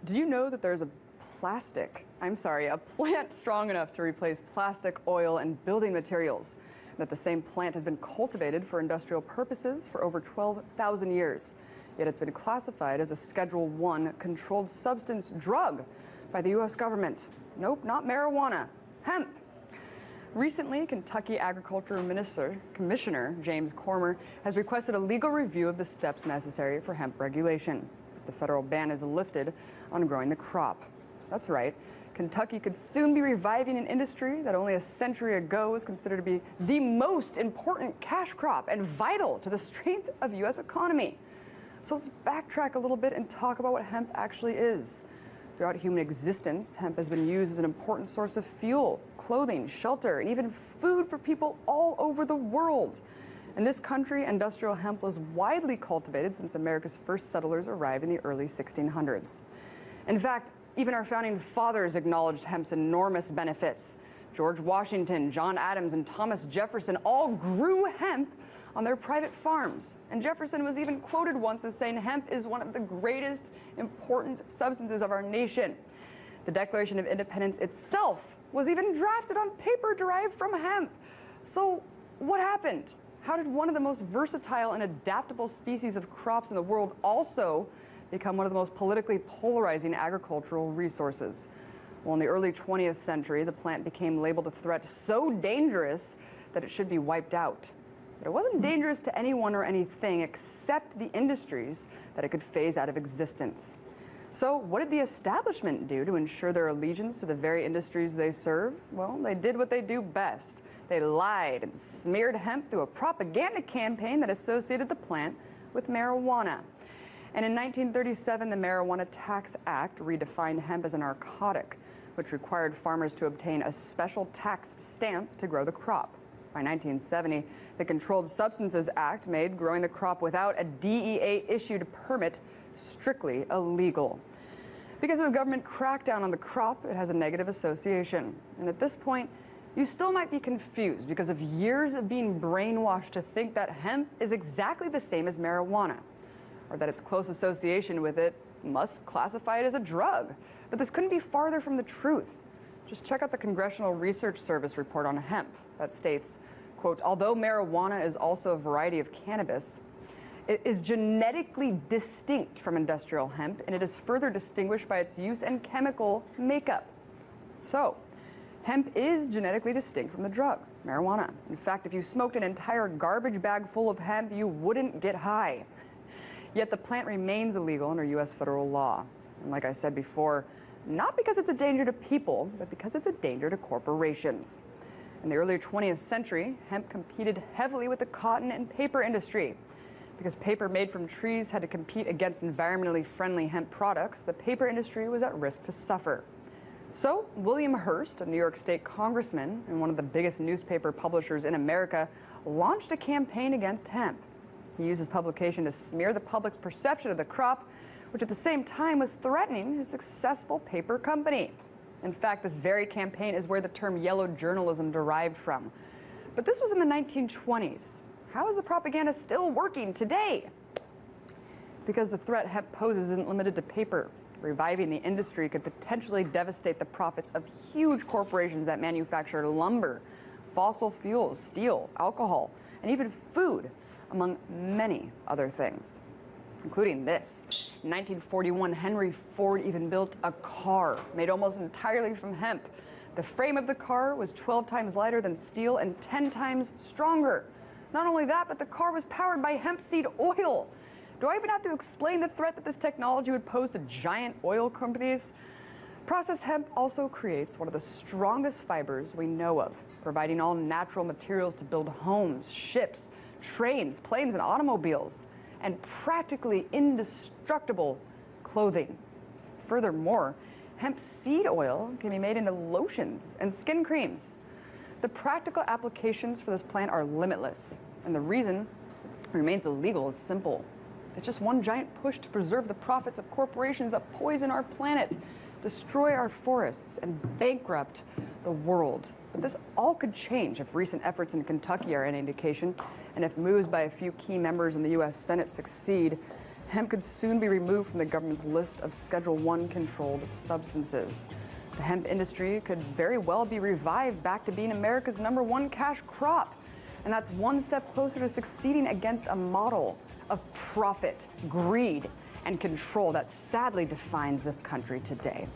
Did you know that there's a plant strong enough to replace plastic, oil, and building materials? That the same plant has been cultivated for industrial purposes for over 12,000 years. Yet it's been classified as a Schedule I controlled substance drug by the U.S. government. Nope, not marijuana, hemp. Recently, Kentucky Agriculture Commissioner James Cormer has requested a legal review of the steps necessary for hemp regulation if the federal ban is lifted on growing the crop. That's right, Kentucky could soon be reviving an industry that only a century ago was considered to be the most important cash crop and vital to the strength of the U.S. economy. So let's backtrack a little bit and talk about what hemp actually is. Throughout human existence, hemp has been used as an important source of fuel, clothing, shelter, and even food for people all over the world. In this country, industrial hemp was widely cultivated since America's first settlers arrived in the early 1600s. In fact, even our founding fathers acknowledged hemp's enormous benefits. George Washington, John Adams, and Thomas Jefferson all grew hemp on their private farms. And Jefferson was even quoted once as saying hemp is one of the greatest important substances of our nation. The Declaration of Independence itself was even drafted on paper derived from hemp. So what happened? How did one of the most versatile and adaptable species of crops in the world also become one of the most politically polarizing agricultural resources? Well, in the early 20th century, the plant became labeled a threat so dangerous that it should be wiped out. But it wasn't dangerous to anyone or anything except the industries that it could phase out of existence. So what did the establishment do to ensure their allegiance to the very industries they serve? Well, they did what they do best. They lied and smeared hemp through a propaganda campaign that associated the plant with marijuana. And in 1937, the Marijuana Tax Act redefined hemp as a narcotic, which required farmers to obtain a special tax stamp to grow the crop. By 1970, the Controlled Substances Act made growing the crop without a DEA-issued permit strictly illegal. Because of the government crackdown on the crop, it has a negative association. And at this point, you still might be confused because of years of being brainwashed to think that hemp is exactly the same as marijuana, or that its close association with it must classify it as a drug. But this couldn't be farther from the truth. Just check out the Congressional Research Service report on hemp that states, quote, although marijuana is also a variety of cannabis, it is genetically distinct from industrial hemp, and it is further distinguished by its use and chemical makeup. So, hemp is genetically distinct from the drug, marijuana. In fact, if you smoked an entire garbage bag full of hemp, you wouldn't get high. Yet the plant remains illegal under U.S. federal law. And like I said before, not because it's a danger to people, but because it's a danger to corporations. In the early 20th century, hemp competed heavily with the cotton and paper industry. Because paper made from trees had to compete against environmentally friendly hemp products, the paper industry was at risk to suffer. So William Hearst, a New York State congressman and one of the biggest newspaper publishers in America, launched a campaign against hemp. He used his publication to smear the public's perception of the crop, which at the same time was threatening his successful paper company. In fact, this very campaign is where the term yellow journalism derived from. But this was in the 1920s. How is the propaganda still working today? Because the threat hemp poses isn't limited to paper. Reviving the industry could potentially devastate the profits of huge corporations that manufacture lumber, fossil fuels, steel, alcohol, and even food, among many other things, including this. In 1941, Henry Ford even built a car made almost entirely from hemp. The frame of the car was 12 times lighter than steel and 10 times stronger. Not only that, but the car was powered by hemp seed oil. Do I even have to explain the threat that this technology would pose to giant oil companies? Processed hemp also creates one of the strongest fibers we know of, providing all natural materials to build homes, ships, trains, planes, and automobiles, and practically indestructible clothing. Furthermore, hemp seed oil can be made into lotions and skin creams. The practical applications for this plant are limitless, and the reason it remains illegal is simple. It's just one giant push to preserve the profits of corporations that poison our planet, destroy our forests, and bankrupt the world. But this all could change if recent efforts in Kentucky are any indication, and if moves by a few key members in the U.S. Senate succeed. hemp could soon be removed from the government's list of Schedule 1 controlled substances. The hemp industry could very well be revived back to being America's #1 cash crop. And that's one step closer to succeeding against a model of profit, greed, and control that sadly defines this country today.